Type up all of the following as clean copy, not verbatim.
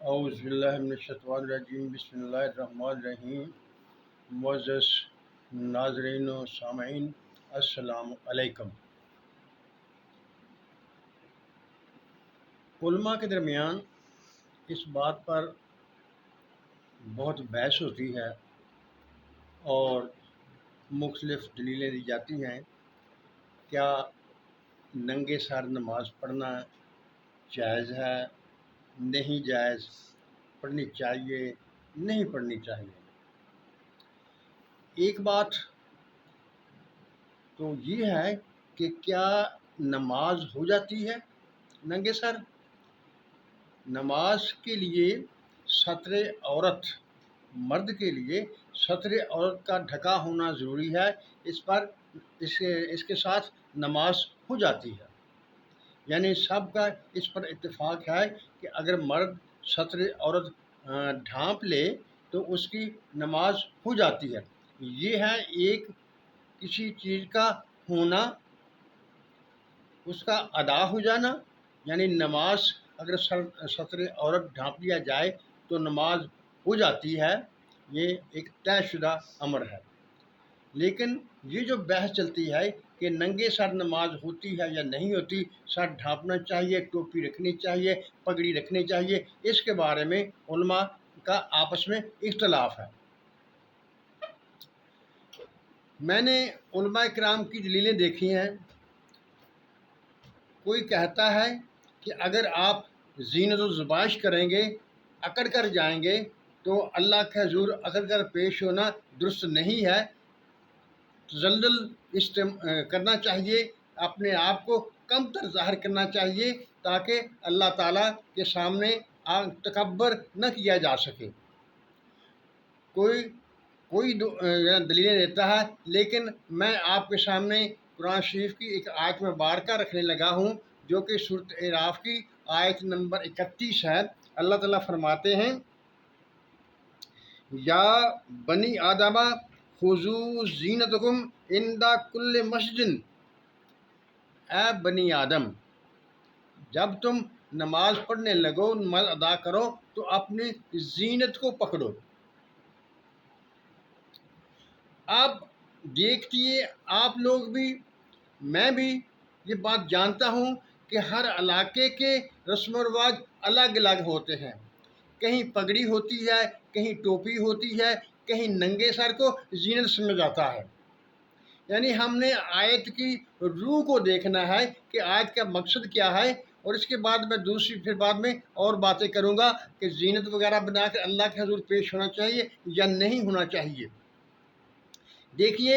اعوذ باللہ من الشیطان الرجیم، بسم اللہ الرحمن الرحیم۔ معزز ناظرین و سامعین، السلام علیکم۔ علماء کے درمیان اس بات پر بہت بحث ہوتی ہے اور مختلف دلیلیں دی جاتی ہیں۔ کیا ننگے سر نماز پڑھنا جائز ہے، نہیں جائز، پڑھنی چاہیے، نہیں پڑھنی چاہیے؟ ایک بات تو یہ ہے کہ کیا نماز ہو جاتی ہے ننگے سر؟ نماز کے لیے ستر عورت، مرد کے لیے ستر عورت کا ڈھکا ہونا ضروری ہے۔ اس کے ساتھ نماز ہو جاتی ہے، یعنی سب کا اس پر اتفاق ہے کہ اگر مرد ستر عورت ڈھانپ لے تو اس کی نماز ہو جاتی ہے۔ یہ ہے ایک کسی چیز کا ہونا، اس کا ادا ہو جانا، یعنی نماز اگر ستر عورت ڈھانپ لیا جائے تو نماز ہو جاتی ہے، یہ ایک طے شدہ امر ہے۔ لیکن یہ جو بحث چلتی ہے کہ ننگے سر نماز ہوتی ہے یا نہیں ہوتی، سر ڈھانپنا چاہیے، ٹوپی رکھنی چاہیے، پگڑی رکھنی چاہیے، اس کے بارے میں علماء کا آپس میں اختلاف ہے۔ میں نے علماء کرام کی دلیلیں دیکھی ہیں۔ کوئی کہتا ہے کہ اگر آپ زینت و زبائش کریں گے، اکڑ کر جائیں گے تو اللہ کے حضور اکڑ کر پیش ہونا درست نہیں ہے، تذلل کرنا چاہیے، اپنے آپ کو کم تر ظاہر کرنا چاہیے تاکہ اللہ تعالیٰ کے سامنے تکبر نہ کیا جا سکے۔ کوئی دلیلیں دیتا ہے، لیکن میں آپ کے سامنے قرآن شریف کی ایک آیت مبارکہ رکھنے لگا ہوں جو کہ سورۃ اعراف کی آیت نمبر 31 ہے۔ اللہ تعالیٰ فرماتے ہیں، یا بنی آدم خذوا زینتکم عند کل مسجد، اے بنی آدم جب تم نماز پڑھنے لگو، نماز ادا کرو تو اپنی زینت کو پکڑو۔ اب دیکھیے، آپ لوگ بھی، میں بھی یہ بات جانتا ہوں کہ ہر علاقے کے رسم و رواج الگ الگ ہوتے ہیں۔ کہیں پگڑی ہوتی ہے، کہیں ٹوپی ہوتی ہے، کہیں ننگے سر کو زینت سمجھا جاتا ہے۔ یعنی ہم نے آیت کی روح کو دیکھنا ہے کہ آیت کا مقصد کیا ہے، اور اس کے بعد میں پھر بعد میں اور باتیں کروں گا کہ زینت وغیرہ بنا کر اللہ کے حضور پیش ہونا چاہیے یا نہیں ہونا چاہیے۔ دیکھیے،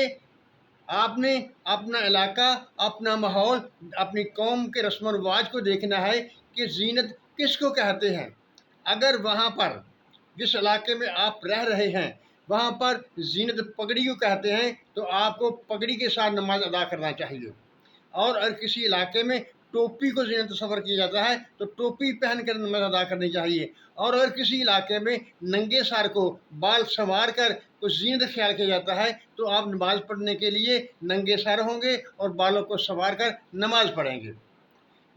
آپ نے اپنا علاقہ، اپنا ماحول، اپنی قوم کے رسم و رواج کو دیکھنا ہے کہ زینت کس کو کہتے ہیں۔ اگر وہاں پر جس علاقے میں آپ رہ رہے ہیں وہاں پر زینت پگڑی کو کہتے ہیں تو آپ کو پگڑی کے ساتھ نماز ادا کرنا چاہیے، اور اگر کسی علاقے میں ٹوپی کو زینت تصور کیا جاتا ہے تو ٹوپی پہن کر نماز ادا کرنی چاہیے، اور اگر کسی علاقے میں ننگے سر کو بال سنوار کر کچھ زینت خیال کیا جاتا ہے تو آپ نماز پڑھنے کے لیے ننگے سر ہوں گے اور بالوں کو سنوار کر نماز پڑھیں گے۔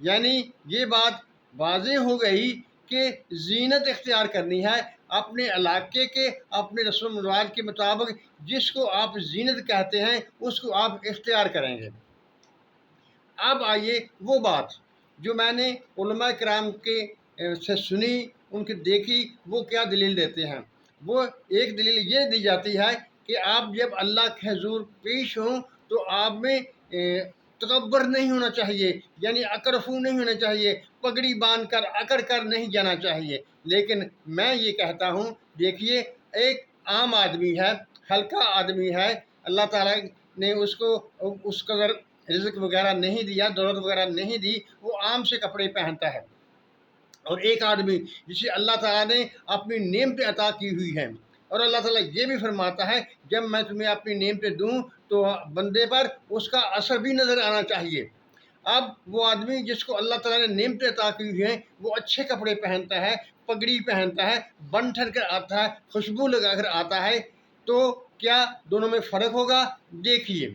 یعنی یہ بات واضح ہو گئی کہ زینت اختیار کرنی ہے اپنے علاقے کے، اپنے رسم و رواج کے مطابق، جس کو آپ زینت کہتے ہیں اس کو آپ اختیار کریں گے۔ اب آئیے وہ بات جو میں نے علماء کرام کے سے سنی، ان کی دیکھی، وہ کیا دلیل دیتے ہیں۔ وہ ایک دلیل یہ دی جاتی ہے کہ آپ جب اللہ کے حضور پیش ہوں تو آپ میں تکبر نہیں ہونا چاہیے، یعنی اکڑفو نہیں ہونا چاہیے، پگڑی باندھ کر اکڑ کر نہیں جانا چاہیے۔ لیکن میں یہ کہتا ہوں، دیکھیے، ایک عام آدمی ہے، ہلکا آدمی ہے، اللہ تعالیٰ نے اس کو اس قدر رزق وغیرہ نہیں دیا، دولت وغیرہ نہیں دی، وہ عام سے کپڑے پہنتا ہے۔ اور ایک آدمی جسے اللہ تعالیٰ نے اپنی نعمتیں عطا کی ہوئی ہیں، اور اللہ تعالیٰ یہ بھی فرماتا ہے جب میں تمہیں اپنی نعمتیں دوں تو بندے پر اس کا اثر بھی نظر آنا چاہیے۔ اب وہ آدمی جس کو اللہ تعالیٰ نے نعمتیں عطا کی ہوئی ہیں وہ اچھے کپڑے پہنتا ہے، پگڑی پہنتا ہے، بن ٹھن کر آتا ہے، خوشبو لگا کر آتا ہے، تو کیا دونوں میں فرق ہوگا؟ دیکھیے،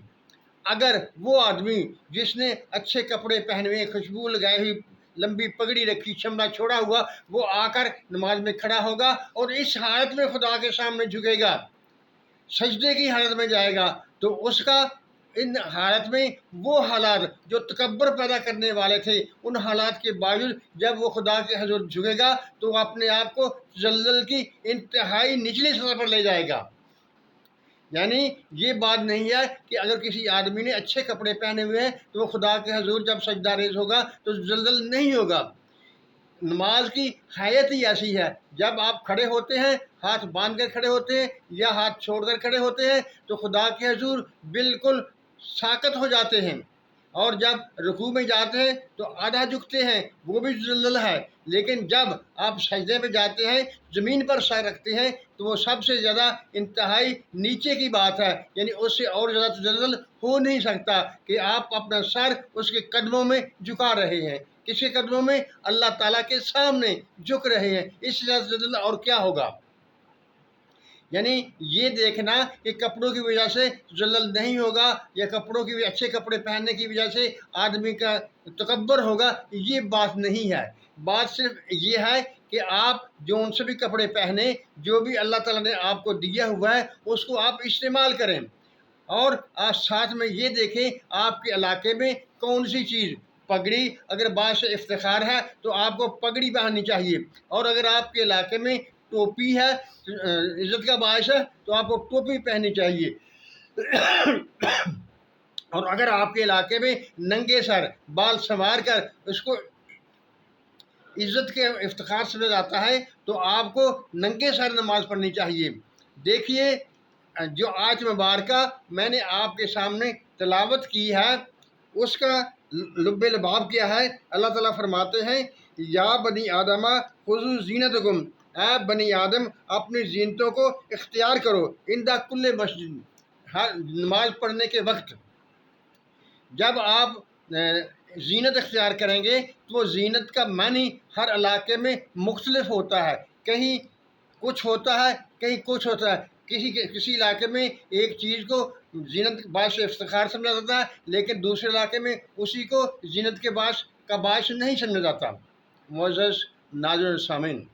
اگر وہ آدمی جس نے اچھے کپڑے پہنے ہوئے، خوشبو لگائی ہوئی लंबी पगड़ी रखी, चमड़ा छोड़ा हुआ, वो आकर नमाज में खड़ा होगा और इस हालत में खुदा के सामने झुकेगा, सजदे की हालत में जाएगा। तो उसका इन हालत में वो हालात जो तकब्बर पैदा करने वाले थे, उन हालात के बावजूद जब वो खुदा के हज़ूर झुकेगा तो वो अपने आप को जल्जल की इंतहाई निचली सतह पर ले जाएगा। यानी ये बात नहीं है कि अगर किसी आदमी ने अच्छे कपड़े पहने हुए हैं तो वो खुदा के हज़ूर जब सजदा रेज़ होगा तो जल्जल नहीं होगा। नमाज की हैयत ही ऐसी है, जब आप खड़े होते हैं, हाथ बांध कर खड़े होते हैं या हाथ छोड़कर खड़े होते हैं, तो खुदा के हज़ूर बिल्कुल साकत हो जाते हैं। और जब रुकू में जाते हैं तो आधा झुकते हैं, वो भी जल्ल है। लेकिन जब आप सजदे में जाते हैं, ज़मीन पर सर रखते हैं, तो वो सबसे ज़्यादा इंतहाई नीचे की बात है। यानी उससे और ज़्यादा तजल्लुल हो नहीं सकता कि आप अपना सर उसके कदमों में झुका रहे हैं। किसके कदमों में? अल्लाह ताला के सामने झुक रहे हैं। इससे ज़्यादा तजल्लुल और क्या होगा? यानी ये देखना कि कपड़ों की वजह से जल्ल नहीं होगा या कपड़ों की अच्छे कपड़े पहनने की वजह से आदमी का तकब्बर होगा, ये बात नहीं है। बात सिर्फ ये है कि आप जो उनसे भी कपड़े पहने, जो भी अल्लाह ताला ने आपको दिया हुआ है, उसको आप इस्तेमाल करें। और आप साथ में ये देखें आपके इलाके में कौन सी चीज़, पगड़ी अगर बात इफ्तिखार है तो आपको पगड़ी पहननी चाहिए, और अगर आपके इलाके में टोपी है, इज़्ज़त का बायस है, तो आपको टोपी पहननी चाहिए। और अगर आपके इलाके में नंगे सर बाल संवार कर उसको इज़्ज़त के इफ्तिखार समझा जाता है, तो आपको नंगे सर नमाज़ पढ़नी चाहिए। देखिए, जो आयत मुबारका मैंने आपके सामने तिलावत की है, उसका लुब्बे लबाब क्या है? अल्लाह ताला फरमाते हैं, या बनी आदमा खुज़ू ज़ीनतकुम, ऐ बनी आदम अपनी ज़ीनतों को इख्तियार करो, इंदा कुल्ले मस्जिद, हर नमाज पढ़ने के वक्त। जब आप ज़ीनत इख्तियार करेंगे तो वो ज़ीनत का मानी हर इलाके में मुख्तलिफ होता है। कहीं कुछ होता है, कहीं कुछ होता है। किसी इलाके में एक चीज़ को ज़ीनत बायस इफ्तिखार समझा जाता है, लेकिन दूसरे इलाके में उसी को ज़ीनत के बायस नहीं समझा जाता। मुअज़्ज़ज़ नाज़िरीन सामीन,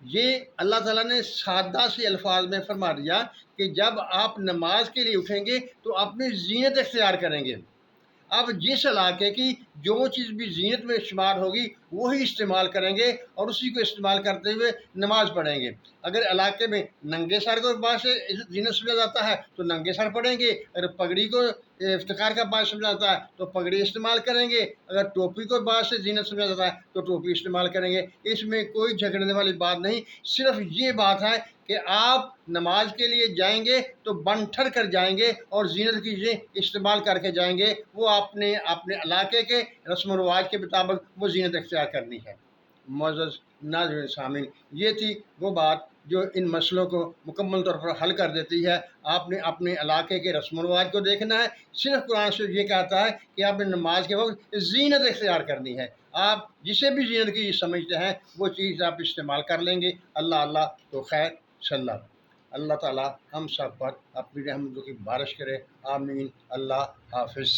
ये अल्लाह ताला ने सादा से अल्फाज में फरमा दिया कि जब आप नमाज के लिए उठेंगे तो अपनी ज़ीनत इख्तियार करेंगे। अब जिस इलाके की जो चीज़ भी ज़ीनत में इस्तेमाल होगी वही इस्तेमाल करेंगे और उसी को इस्तेमाल करते हुए नमाज़ पढ़ेंगे। अगर इलाके में नंगे सर को बात से ज़ीनत समझा जाता है तो नंगे सर पढ़ेंगे, अगर पगड़ी को इफ्तिखार का बात समझा जाता है तो पगड़ी इस्तेमाल करेंगे, अगर टोपी को बात से ज़ीनत समझा जाता है तो टोपी इस्तेमाल करेंगे। इसमें कोई झगड़ने वाली बात नहीं, सिर्फ ये बात है कि आप नमाज के लिए जाएंगे तो बन ठर कर जाएंगे और ज़ीनत की चीज़ें इस्तेमाल करके जाएंगे। वो अपने अपने इलाके के रस्म व रवाज के मुताबिक वो ज़ीनत इख्तियार करनी है। मुअज़्ज़ज़ नाज़िरीन सामीन, ये थी वो बात जो इन मसलों को मुकम्मल तौर पर हल कर देती है। आपने अपने इलाके के रस्म व रवाज को देखना है। सिर्फ कुरान शरीफ ये कहता है कि आपने नमाज के वक्त ज़ीनत इख्तियार करनी है। आप जिसे भी ज़ीनत की समझते हैं वो चीज़ आप इस्तेमाल कर लेंगे। अल्लाह अल्लाह तो खैर सल्ला। अल्लाह ताला हम सब पर अपनी रहमतों की बारिश करे। आमीन। अल्लाह हाफ़िज़।